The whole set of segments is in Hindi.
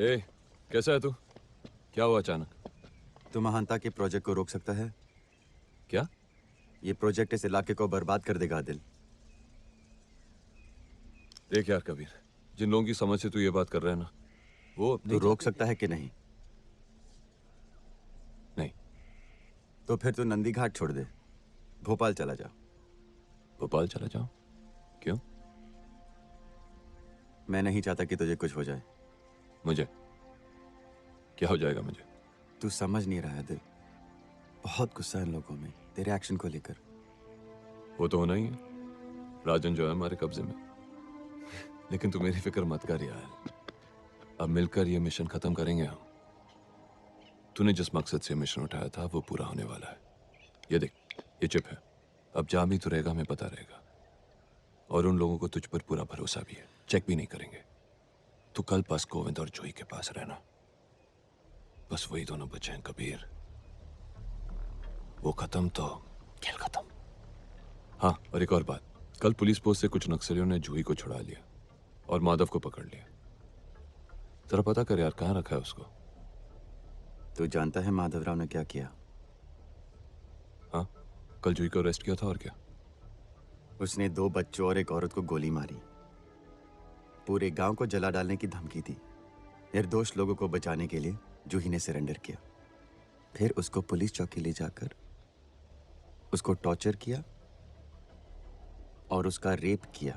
ए, कैसा है तू? क्या हुआ अचानक? तू महानता के प्रोजेक्ट को रोक सकता है? क्या? ये प्रोजेक्ट इस इलाके को बर्बाद कर देगा आदिल। देख यार कबीर, जिन लोगों की समझ से तू ये बात कर रहा है ना, वो तू नहीं रोक चाहते सकता है कि नहीं? नहीं। तो फिर तू नंदी घाट छोड़ दे, भोपाल चला जा। भोपाल चला जाऊं? क्यों? मैं नहीं चाहता कि तुझे कुछ हो जाए। मुझे क्या हो जाएगा मुझे? तू समझ नहीं रहा है आदिल, बहुत गुस्सा है इन लोगों में तेरे एक्शन को लेकर। वो तो होना ही है, राजन जो है हमारे कब्जे में। लेकिन तू मेरी फिक्र मत कर यार, अब मिलकर ये मिशन खत्म करेंगे हम। तूने जिस मकसद से मिशन उठाया था वो पूरा होने वाला है। ये देख, ये चिप है, अब जहां भी तू रहेगा हमें पता रहेगा। और उन लोगों को तुझ पर पूरा भरोसा भी है, चेक भी नहीं करेंगे। तू कल बस गोविंद और जूही के पास रहना, बस वही दोनों बचे हैं कबीर। वो खत्म तो खेल खत्म। हाँ, और एक और बात, कल पुलिस पोस्ट से कुछ नक्सलियों ने जूही को छुड़ा लिया और माधव को पकड़ लिया। जरा पता कर यार, कहाँ रखा है उसको? तू जानता है माधवराव ने क्या किया? हाँ, कल जूही को अरेस्ट किया था और क्या। उसने 2 बच्चों और एक औरत को गोली मारी, पूरे गांव को जला डालने की धमकी दी। निर्दोष लोगों को बचाने के लिए जूही ने सरेंडर किया। फिर उसको पुलिस चौकी ले जाकर उसको टॉर्चर किया और उसका रेप किया।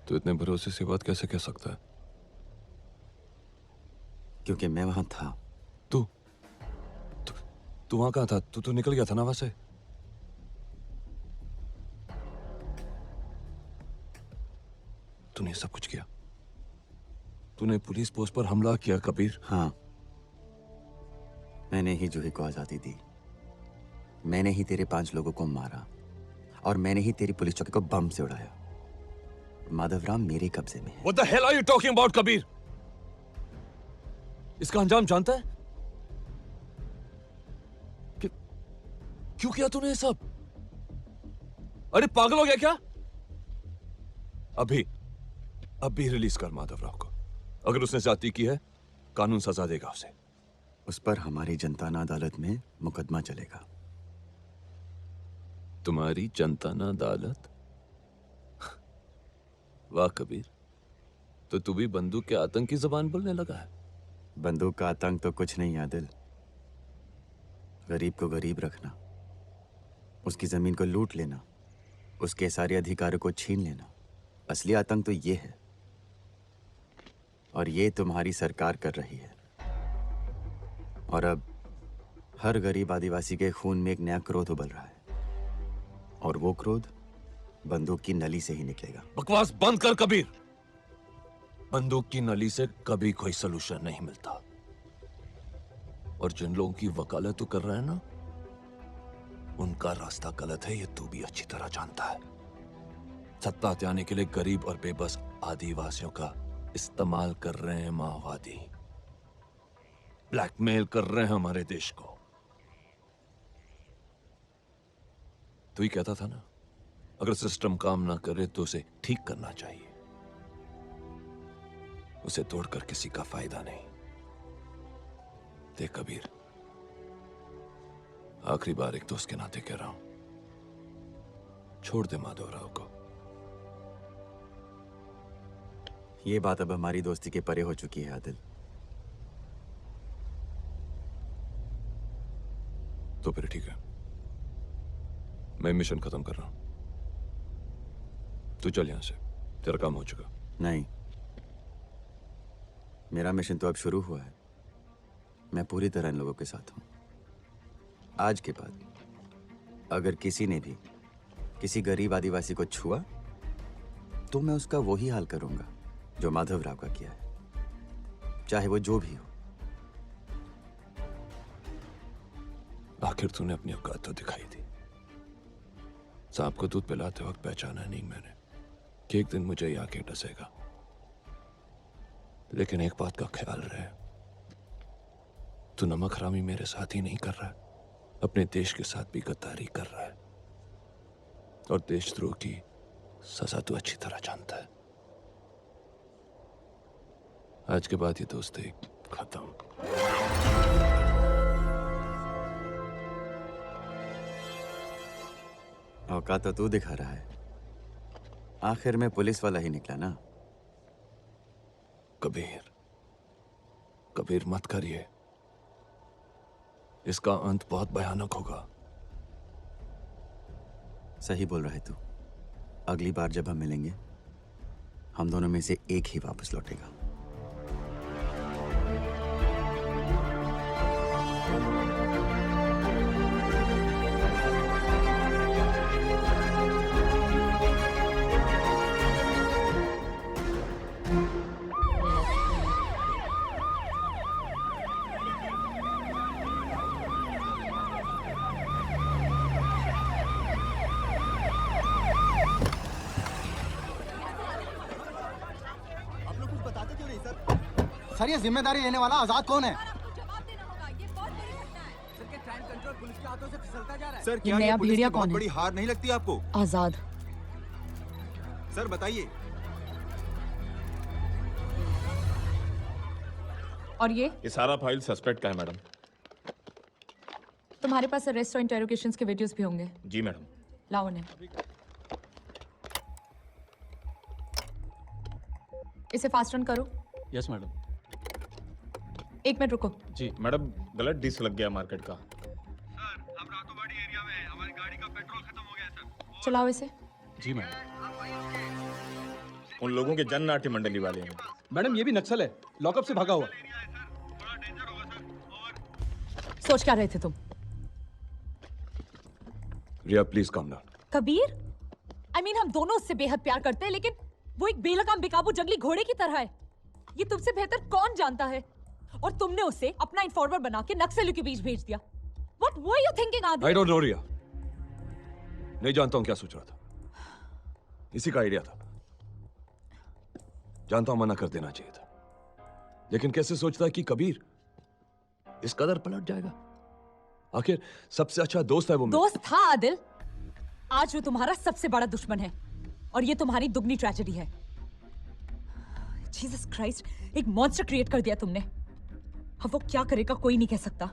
तो इतने भरोसे से बात कैसे कह सकता है? क्योंकि मैं वहां था। तू तू, तू वहां कहाँ था? तू तो निकल गया था ना वहां से। तूने सब कुछ किया, तूने पुलिस पोस्ट पर हमला किया कबीर। हाँ, मैंने ही जूही को आजादी दी, मैंने ही तेरे 5 लोगों को मारा और मैंने ही तेरी पुलिस चौकी को बम से उड़ाया। माधवराम मेरे कब्जे में है। What the hell are you talking about, Kabir? इसका अंजाम जानता है? कि, क्यों किया तूने ये सब? अरे पागल हो गया क्या? अभी रिलीज कर माधवराव को। अगर उसने ज्यादती की है, कानून सजा देगा उसे। उस पर हमारी जनताना अदालत में मुकदमा चलेगा। तुम्हारी जनताना अदालत? वाह कबीर, तो तू भी बंदूक के आतंक की जबान बोलने लगा है। बंदूक का आतंक तो कुछ नहीं आदिल। गरीब को गरीब रखना, उसकी जमीन को लूट लेना, उसके सारे अधिकारों को छीन लेना, असली आतंक तो ये है। और ये तुम्हारी सरकार कर रही है। और अब हर गरीब आदिवासी के खून में एक नया क्रोध उबल रहा है, और वो क्रोध बंदूक की नली से ही निकलेगा। बकवास बंद कर कबीर। बंदूक की नली से कभी कोई सलूशन नहीं मिलता। और जिन लोगों की वकालत तू कर रहा है ना, उनका रास्ता गलत है, ये तू भी अच्छी तरह जानता है। सत्ता त्याने के लिए गरीब और बेबस आदिवासियों का इस्तेमाल कर रहे हैं माओवादी। ब्लैकमेल कर रहे हैं हमारे देश को। तू ही कहता था ना, अगर सिस्टम काम ना करे तो उसे ठीक करना चाहिए, उसे तोड़कर किसी का फायदा नहीं। देख कबीर, आखिरी बार एक दोस्त के नाते कह रहा हूं, छोड़ दे माधवराव को। ये बात अब हमारी दोस्ती के परे हो चुकी है आदिल। तो फिर ठीक है, मैं मिशन खत्म कर रहा हूं। तू चल यहां से, तेरा काम हो चुका। नहीं, मेरा मिशन तो अब शुरू हुआ है। मैं पूरी तरह इन लोगों के साथ हूं। आज के बाद अगर किसी ने भी किसी गरीब आदिवासी को छुआ तो मैं उसका वही हाल करूंगा जो माधवराव का किया है, चाहे वो जो भी हो। आखिर तूने अपनी औकात तो दिखाई दी। सांप को दूध पिलाते वक्त पहचाना नहीं मैंने कि एक दिन मुझे ये आके डसेगा। लेकिन एक बात का ख्याल रहे, तू नमक हरामी मेरे साथ ही नहीं कर रहा है, अपने देश के साथ भी गद्दारी कर रहा है। और देशद्रोह की सजा तू अच्छी तरह जानता है। आज के बाद ये दोस्ती खत्म। औकात तो तू दिखा रहा है, आखिर में पुलिस वाला ही निकला ना। कबीर, कबीर मत करिए, इसका अंत बहुत भयानक होगा। सही बोल रहा है तू। अगली बार जब हम मिलेंगे, हम दोनों में से एक ही वापस लौटेगा। सर, ये जिम्मेदारी लेने वाला आजाद कौन है? सर, ये नया पुलिस की भेड़िया बहुत कौन है? बड़ी हार नहीं लगती आपको? आजाद। सर बताइए। और ये ये सारा फाइल सस्पेक्ट का है मैडम। तुम्हारे पास अरेस्ट और इंटेरोगेशंस के वीडियोस भी होंगे। जी मैडम। लाओ उन्हें। इसे फास्ट रन करो। Yes madam. 1 मिनट रुको। जी मैडम गलत डिश लग गया मार्केट का। चलाओ इसे। जी मैडम। उन लोगों के जन नाट्य मंडली वाले हैं। मैडम ये भी नक्सल है, लॉकअप से भागा हुआ। सोच क्या रहे थे तुम? रिया प्लीज काम डाउन। कबीर, हम दोनों उससे बेहद प्यार करते हैं, लेकिन वो एक बेलगाम बेकाबू जंगली घोड़े की तरह है। ये तुमसे बेहतर कौन जानता है? और तुमने उसे अपना इन्फॉर्मर बना के नक्सलियों के बीच भेज दिया। What were you thinking, Adil? I don't know Riya, नहीं जानता हूं क्या सोच रहा था। इसी का आइडिया था। जानता हूं मना कर देना चाहिए था, लेकिन कैसे सोचता है कि कबीर इस कदर पलट जाएगा? आखिर सबसे अच्छा दोस्त है वो। दोस्त था आदिल, आज वो तुम्हारा सबसे बड़ा दुश्मन है, और ये तुम्हारी दुगनी ट्रेजेडी है। जीसस क्राइस्ट, एक मॉन्स्टर क्रिएट कर दिया तुमने। अब वो क्या करेगा कोई नहीं कह सकता।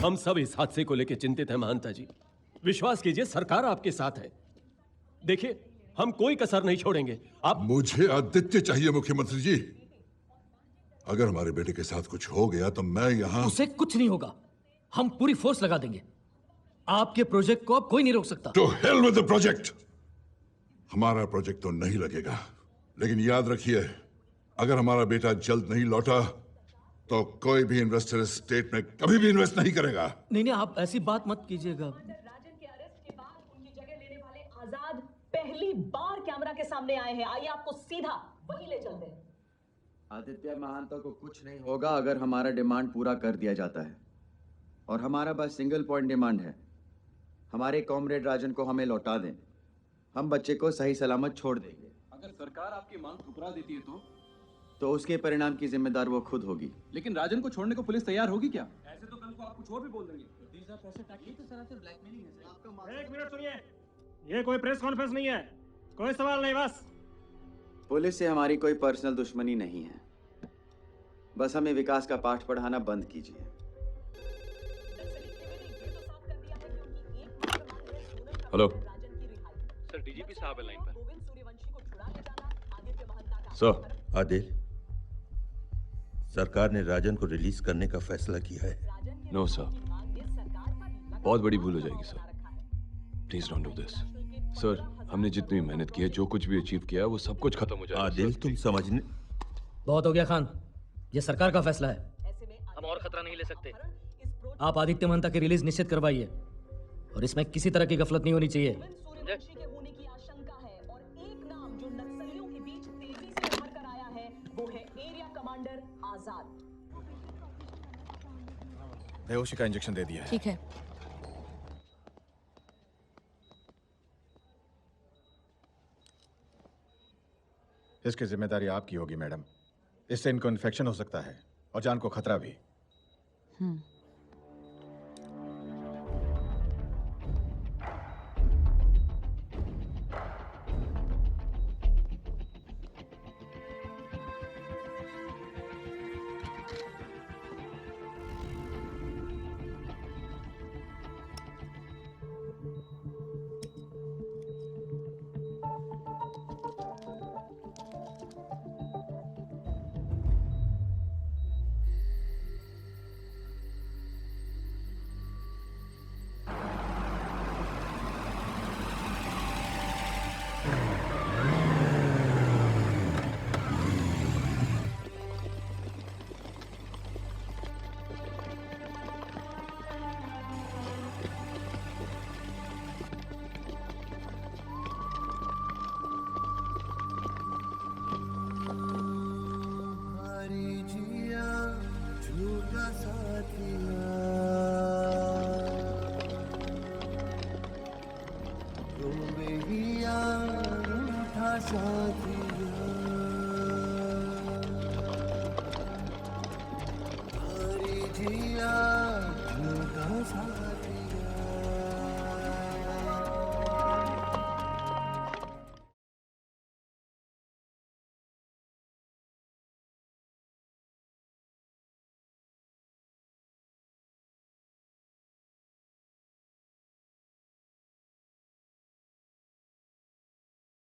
हम सब इस हादसे को लेकर चिंतित हैं महंता जी। विश्वास कीजिए, सरकार आपके साथ है। देखिए, हम कोई कसर नहीं छोड़ेंगे। आप मुझे आदित्य चाहिए मुख्यमंत्री जी। अगर हमारे बेटे के साथ कुछ हो गया तो मैं यहाँ। उसे कुछ नहीं होगा, हम पूरी फोर्स लगा देंगे। आपके प्रोजेक्ट को अब कोई नहीं रोक सकता। तो हेल विद द प्रोजेक्ट। हमारा प्रोजेक्ट तो नहीं लगेगा, लेकिन याद रखिए, अगर हमारा बेटा जल्द नहीं लौटा तो कोई भी इन्वेस्टर इस स्टेट में कभी भी इन्वेस्ट नहीं करेगा। नहीं नहीं, आप ऐसी बात मत कीजिएगा। राजन के अरेस्ट के बाद उनकी जगह लेने वाले आजाद पहली बार कैमरा के सामने आए हैं। आइए आपको सीधा वहीं ले चलते हैं। आदित्य महांतो को कुछ नहीं होगा अगर हमारा डिमांड पूरा कर दिया जाता है, और हमारा बस सिंगल पॉइंट डिमांड है। हमारे कॉमरेड राजन को हमें लौटा दें, हम बच्चे को सही सलामत छोड़ देंगे। अगर सरकार आपकी मांग ठुकरा देती है तो उसके परिणाम की जिम्मेदार वो खुद होगी। लेकिन राजन को छोड़ने को पुलिस तैयार होगी क्या? ऐसे तो कल को आप कुछ और भी बोल देंगे। एक मिनट सुनिए, ये कोई प्रेस कॉन्फ्रेंस नहीं है, कोई सवाल नहीं, बस। पुलिस से हमारी कोई पर्सनल दुश्मनी नहीं है। बस हमें विकास का पाठ पढ़ाना बंद कीजिए। हेलो सर डीजीपी साहब है लाइन पर। सर, आदिल, सरकार ने राजन को रिलीज करने का फैसला किया है। नो सर, बहुत बड़ी भूल हो जाएगी sir. Please don't do this sir. हमने जितनी मेहनत की है, जो कुछ भी अचीव किया है, वो सब कुछ खत्म हो जाएगा। आदिल, तुम समझने बहुत हो गया खान, ये सरकार का फैसला है, हम और खतरा नहीं ले सकते। आप आदित्य महंता की रिलीज निश्चित करवाइए और इसमें किसी तरह की गफलत नहीं होनी चाहिए। सूर्यवंशी के होने की आशंका है और एक नाम जो नक्सलियों के बीच तेजी से उभर कर आया है वो है एरिया कमांडर आजाद। बेहोशी का इंजेक्शन दे दिया है। ठीक है। इसकी जिम्मेदारी आपकी होगी मैडम। इससे इनको इन्फेक्शन हो सकता है और जान को खतरा भी। साथिया